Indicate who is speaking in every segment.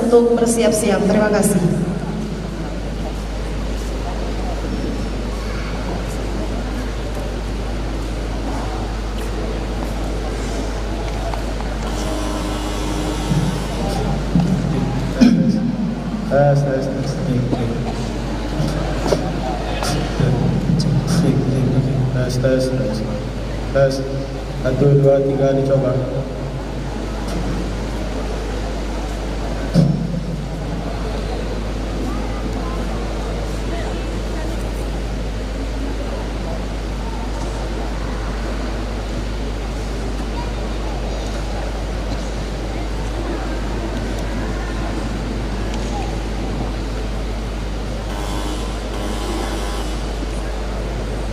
Speaker 1: untuk bersiap-siap. Terima kasih.
Speaker 2: Tes 1, 2, 3 dicoba.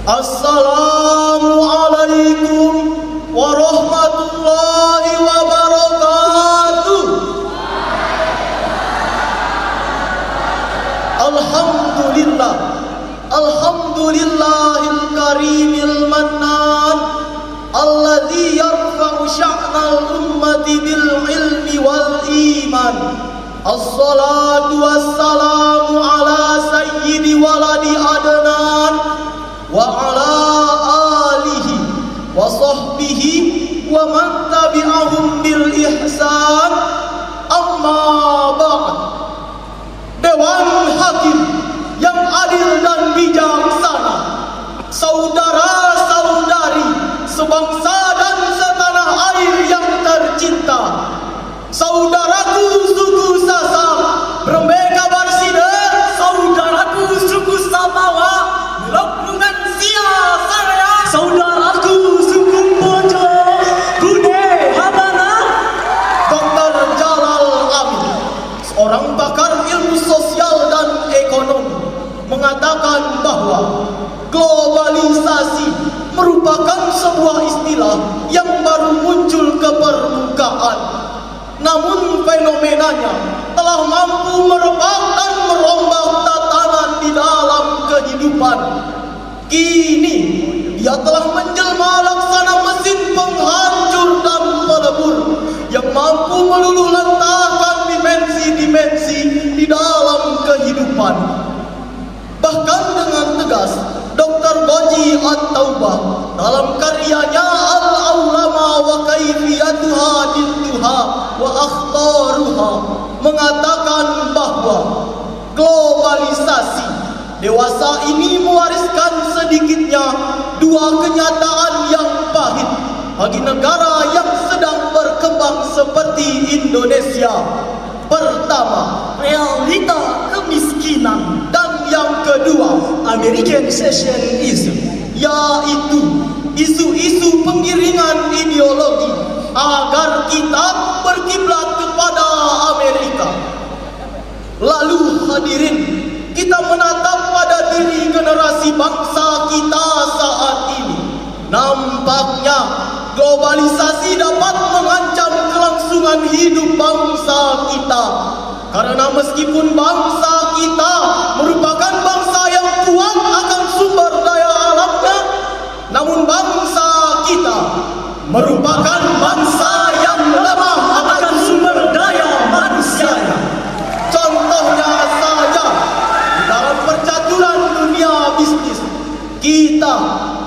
Speaker 3: Assalamualaikum warahmatullahi wabarakatuh. Alhamdulillah, alhamdulillahil karimil mannan, alladzi yarfa'u sya'nal ummati bil ilmi wal iman. Assalatu wassalamu ala sayyidi waladi adnan wa ala alihi wa sahbihi wa man tabi'ahum bil ihsan. Amma ba'd. Dewan Hakim yang adil dan bijaksana, saudara-saudari sebangsa dan setanah air yang tercinta, saudaraku suku Sasak, Brembeka Barsida, saudaraku suku Samawa, Lopnungan Sia Saraya, saudaraku suku Bojo, Bude Habana. Dr. Jalal Amin, seorang pakar ilmu sosial dan ekonomi, mengatakan bahwa globalisasi merupakan sebuah istilah yang baru muncul ke permukaan. Namun fenomenanya telah mampu merebak dan merombak tatanan di dalam kehidupan. Kini ia telah menjelma laksana mesin penghancur dan pelebur yang mampu meluluh lantahkan dimensi-dimensi di dalam kehidupan. Bahkan dengan tegas, Dr. Goji At-Taubah dalam karyanya Al-Aulama wa Kaifiyatuha Dintuha wa Akhtaruha mengatakan bahwa globalisasi dewasa ini mewariskan sedikitnya dua kenyataan yang pahit bagi negara yang sedang berkembang seperti Indonesia. Pertama, realita kemiskinan, dan yang kedua, American Secessionism, yaitu isu-isu penggiringan ideologi agar kita berkiblat kepada Amerika. Lalu hadirin, kita menatap pada diri generasi bangsa kita saat ini. Nampaknya globalisasi dapat mengancam kelangsungan hidup bangsa kita. Karena meskipun bangsa kita merupakan bangsa yang kuat akan sumber daya alamnya, namun bangsa kita merupakan bangsa yang lemah akan sumber daya manusianya. Contohnya saja, di dalam percaturan dunia bisnis, kita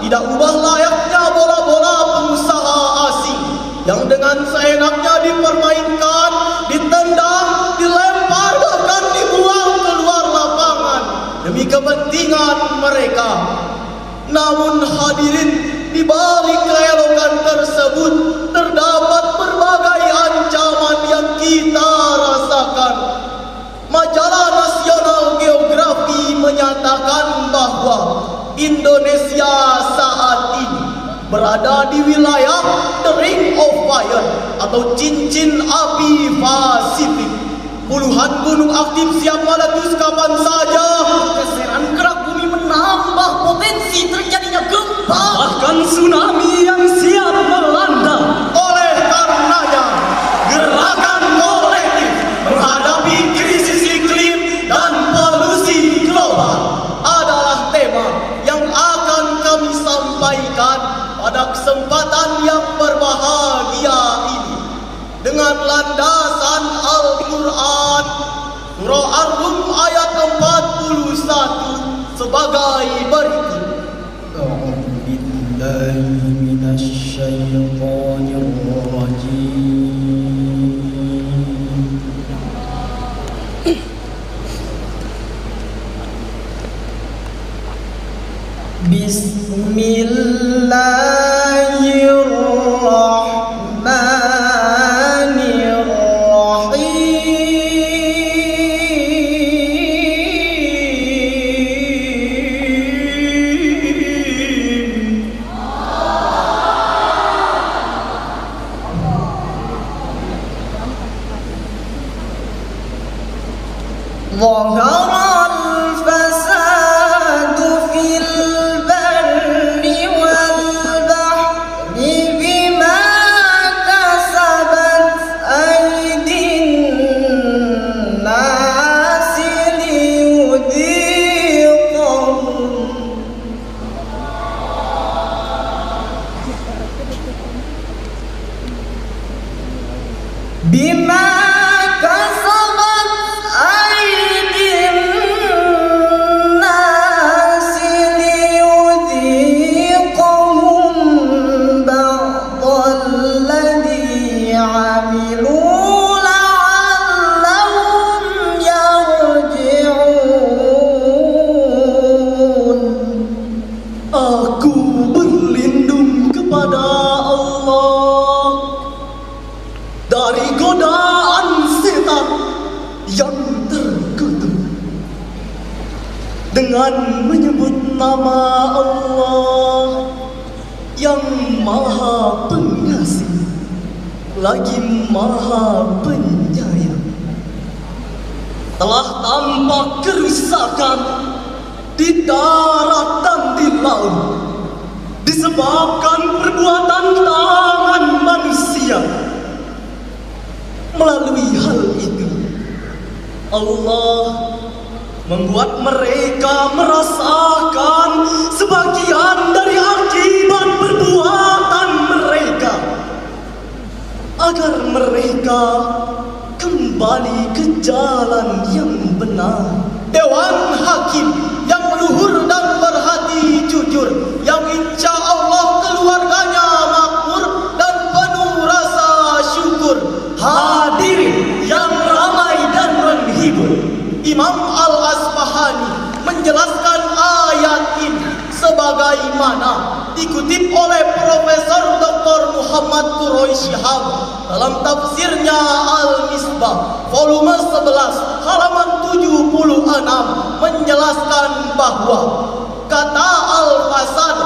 Speaker 3: tidak ubah layaknya bola-bola pengusaha asing yang dengan seenaknya dipermainkan, ditendang, dilempar, bahkan dibuang keluar lapangan demi kepentingan mereka. Namun hadirin, di balik keelokan tersebut terdapat berbagai ancaman yang kita rasakan. Majalah Nasional Geografi menyatakan bahwa Indonesia saat ini berada di wilayah The Ring of Fire atau cincin api Pasifik. Puluhan gunung aktif siap meletus kapan saja. Pergeseran gerak bumi menambah potensi terjadinya gempa, bahkan tsunami yang siap melanda. Oleh karenanya, gerakan kolektif menghadapi krisis iklim dan polusi global adalah tema yang akan kami sampaikan pada kesempatan yang berbahagia ini. Dengan landasan Al-Quran Surah Ar-Rum ayat 41 sebagai berikut.
Speaker 2: A'udzu billahi minasy syaithanir rajim. Bismillahirrahmanirrahim. ظهر الفساد في البر والبحر بما كسبت أيدي الناس ليذيقهم بعض الذي عملوا لعلهم يرجعون.
Speaker 3: Aku berlindung kepada Allah dari godaan setan yang terkutuk dengan menyebut nama Allah yang Maha Pengasih lagi Maha Penyayang. Telah tampak kerusakan di darat dan di laut disebabkan perbuatan tangan manusia. Melalui hal itu Allah membuat mereka merasakan sebagian dari akibat perbuatan mereka agar mereka kembali ke jalan yang benar. Dewan Hakim yang luhur dan berhati jujur, yang insya Allah keluarganya makmur dan penuh rasa syukur. Hadirin yang ramai dan menghibur, Imam Al-Asbahani menjelaskan ayat ini sebagaimana dikutip oleh Profesor Dr. Muhammad Quroi Shihab dalam tafsirnya Al-Misbah volume 11 halaman 76 menjelaskan bahwa kata al-fasad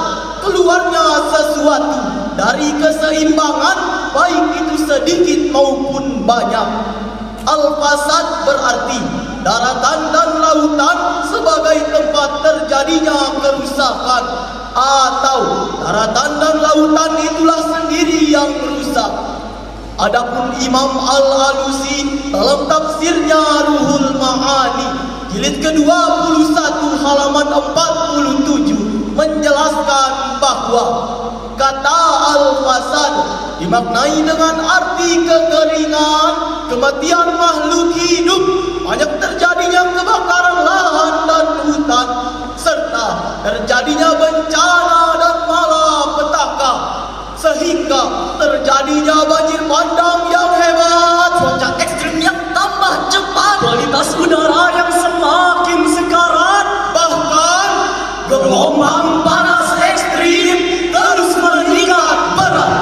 Speaker 3: keluarnya sesuatu dari keseimbangan baik itu sedikit maupun banyak. Al-fasad berarti daratan dan lautan sebagai tempat terjadinya kerusakan, atau daratan dan lautan itulah sendiri yang rusak. Adapun Imam Al-Alusi dalam tafsirnya Ruhul Ma'ani jilid ke-21 halaman 47 menjelaskan bahwa kata al-fasad dimaknai dengan arti kekeringan, kematian makhluk hidup, banyak terjadinya kebakaran lahan dan hutan, serta terjadinya bencana dan malapetaka, sehingga terjadinya banjir bandang yang hebat, cuaca ekstrim yang tambah cepat, kualitas udara yang semakin sekarat, bahkan gelombang panas ekstrim terus meningkat berat.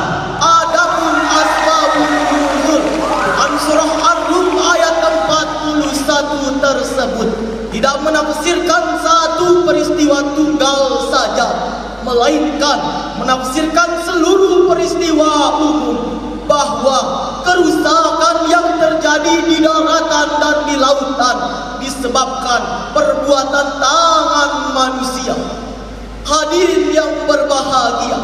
Speaker 3: Adapun asbabun nuzul Quran surah Ar-Rum ayat 41 tersebut tidak menafsirkan satu peristiwa tunggal saja, melainkan menafsirkan seluruh peristiwa umum, bahwa kerusakan yang terjadi di daratan dan di lautan disebabkan perbuatan tangan manusia. Hadirin yang berbahagia,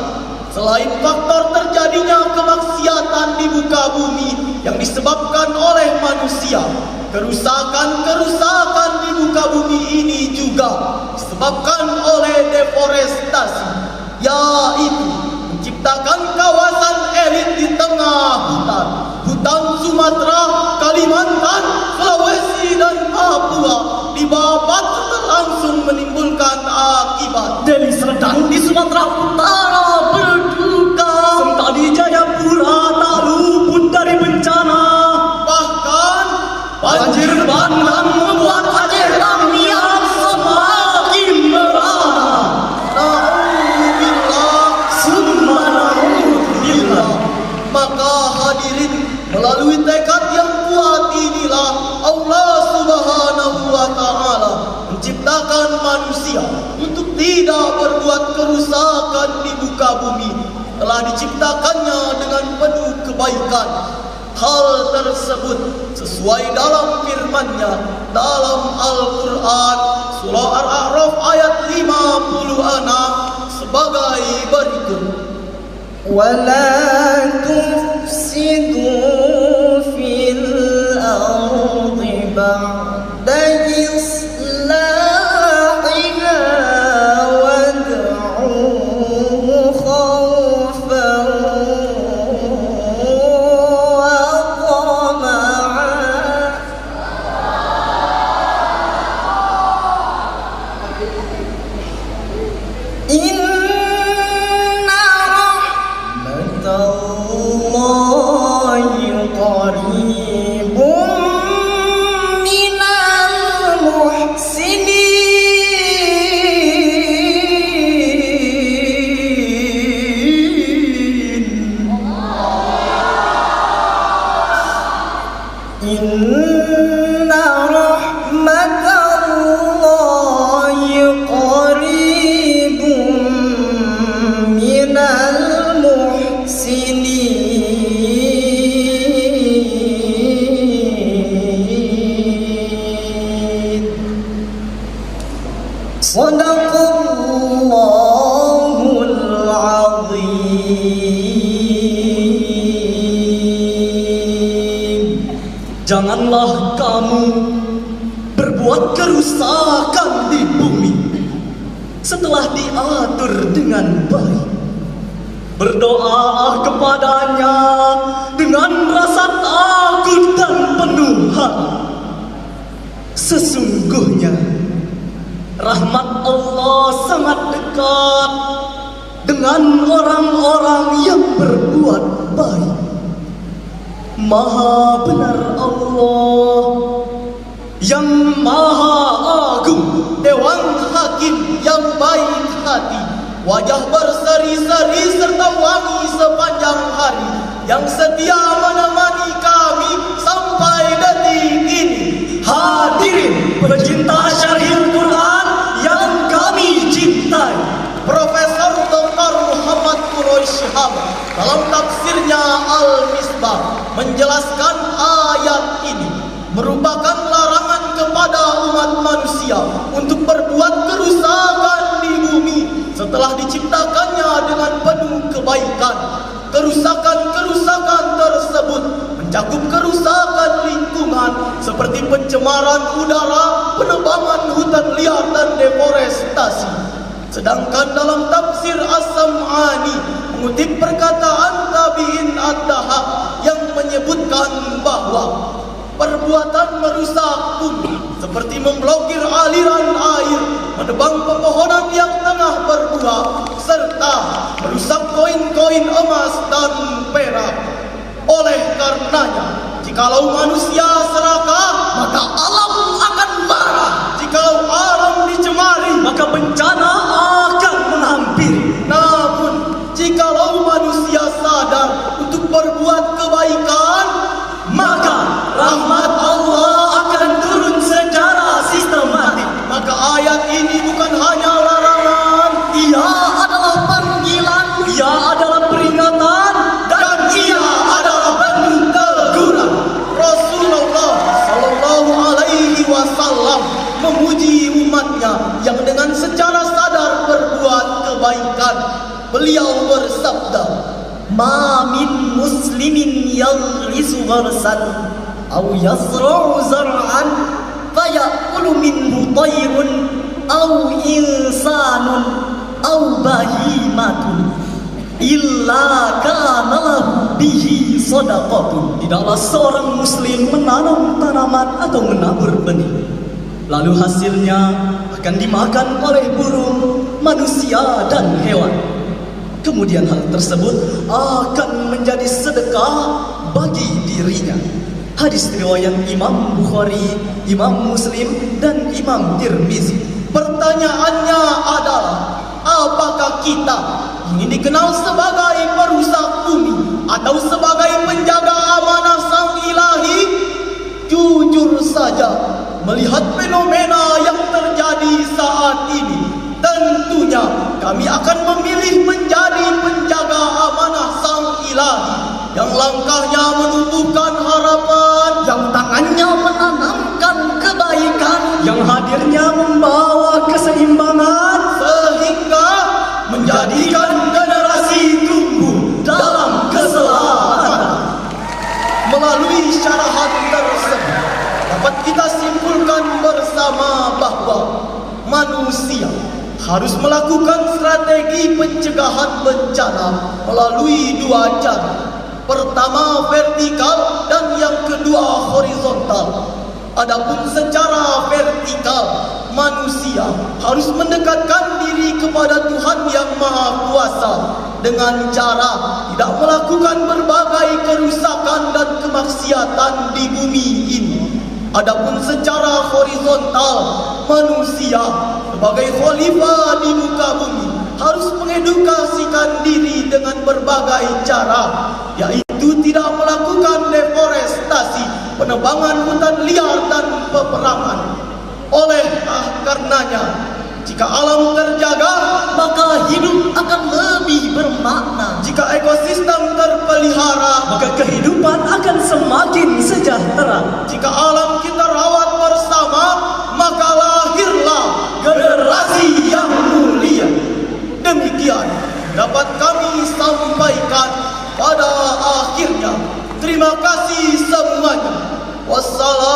Speaker 3: selain faktor terjadinya kemaksiatan di muka bumi yang disebabkan oleh manusia, kerusakan-kerusakan di muka bumi ini juga disebabkan oleh deforestasi, yaitu menciptakan kawasan elit di tengah hutan, hutan Sumatera, Kalimantan, Sulawesi dan Papua. Banjir bandang membuat Aceh kami semakin merana. Na'udzubillah, summa na'udzubillah. Maka hadirin, melalui tekad yang kuat inilah Allah Subhanahu wa Ta'ala menciptakan manusia untuk tidak berbuat kerusakan di muka bumi. Telah diciptakannya dengan penuh kebaikan. Hal tersebut sesuai dalam firman-Nya dalam Al-Quran surah Al-A'raf ayat 56 sebagai berikut.
Speaker 2: وَلَا تُفْسِدُوا فِي الْأَرْضِ بَعْدَ إِصْلَاحِهَا وَادْعُوهُ خَوْفًا وَطَمَعًا قريب من المحسنين إن رحمة الله قريب من المحسنين صدق الله العظيم.
Speaker 3: Janganlah kamu berbuat kerusakan di bumi setelah diatur dengan baik. Berdoalah kepadanya dengan rasa takut dan penuh hati. Sesungguhnya rahmat Allah sangat dekat dengan orang-orang yang berbuat baik. Maha benar Allah yang maha agung, Dewan Hakim yang baik hati, wajah berseri-seri serta wangi sepanjang hari, yang setia menemani kami sampai detik ini. Hadirin pecinta Syarhil Quran yang kami cintai, Profesor Dr. Muhammad Quraish Shihab dalam tafsirnya Al-Misbah menjelaskan ayat ini merupakan larangan kepada umat manusia untuk berbuat kerusakan di bumi setelah diciptakannya dengan penuh kebaikan. Kerusakan-kerusakan tersebut mencakup kerusakan lingkungan seperti pencemaran udara, penebangan hutan liar dan deforestasi. Sedangkan dalam tafsir As-Sam'ani mengutip perkataan Tabi'in Ad-Dahab yang menyebutkan bahwa perbuatan merusak bumi seperti memblokir aliran air, menebang pepohonan yang tengah berbuah, serta merusak koin-koin emas dan perak. Oleh karenanya, jikalau manusia serakah, maka alam akan marah. Jikalau alam dicemari, maka bencana akan menghampiri. Namun, jikalau manusia sadar untuk berbuat kebaikan, maka rahmat Allah akan turun secara sistematik. Maka ayat ini bukan hanya larangan, ia adalah panggilan, ia adalah peringatan, dan ia adalah bentuk teguran. Rasulullah sallallahu alaihi wasallam memuji umatnya yang dengan secara sadar berbuat kebaikan. Beliau bersabda, "Ma min muslimin yaghrisu gharsan aw yazra'u zar'an fayakulu minhu tayrun aw insanun aw bahimatun illa kana lahu bihi shadaqatun." Tidaklah seorang muslim menanam tanaman atau menabur benih, lalu hasilnya akan dimakan oleh burung, manusia dan hewan. Kemudian hal tersebut akan menjadi sedekah bagi dirinya.
Speaker 2: Hadis riwayat Imam Bukhari, Imam Muslim, dan Imam Tirmizi.
Speaker 3: Pertanyaannya adalah, apakah kita ini dikenal sebagai perusak bumi atau sebagai penjaga amanah Sang Ilahi? Jujur saja, melihat fenomena yang terjadi saat ini, tentunya kami akan memilih menjadi penjaga amanah Sang Ilahi yang langkahnya menumbuhkan harapan,
Speaker 2: Yang tangannya menanamkan kebaikan, yang hadirnya membawa keseimbangan,
Speaker 3: sehingga menjadikan generasi tumbuh dalam keselamatan. Melalui syarahan tersebut dapat kita simpulkan bersama bahwa manusia harus melakukan strategi pencegahan bencana melalui dua cara. Pertama vertikal dan yang kedua horizontal. Adapun secara vertikal, manusia harus mendekatkan diri kepada Tuhan yang Maha Kuasa dengan cara tidak melakukan berbagai kerusakan dan kemaksiatan di bumi ini. Adapun secara horizontal, manusia sebagai khalifah di muka bumi harus mengedukasikan diri dengan berbagai cara, yaitu tidak melakukan deforestasi, penebangan hutan liar dan peperangan. Oleh karenanya, jika alam terjaga,
Speaker 2: maka hidup akan lebih bermakna.
Speaker 3: jika ekosistem terpelihara,
Speaker 2: Maka kehidupan akan semakin sejahtera.
Speaker 3: jika alam kita rawat bersama, maka lahirlah generasi yang mulia. Demikian dapat kami sampaikan pada akhirnya. Terima kasih semuanya. Wassalamualaikum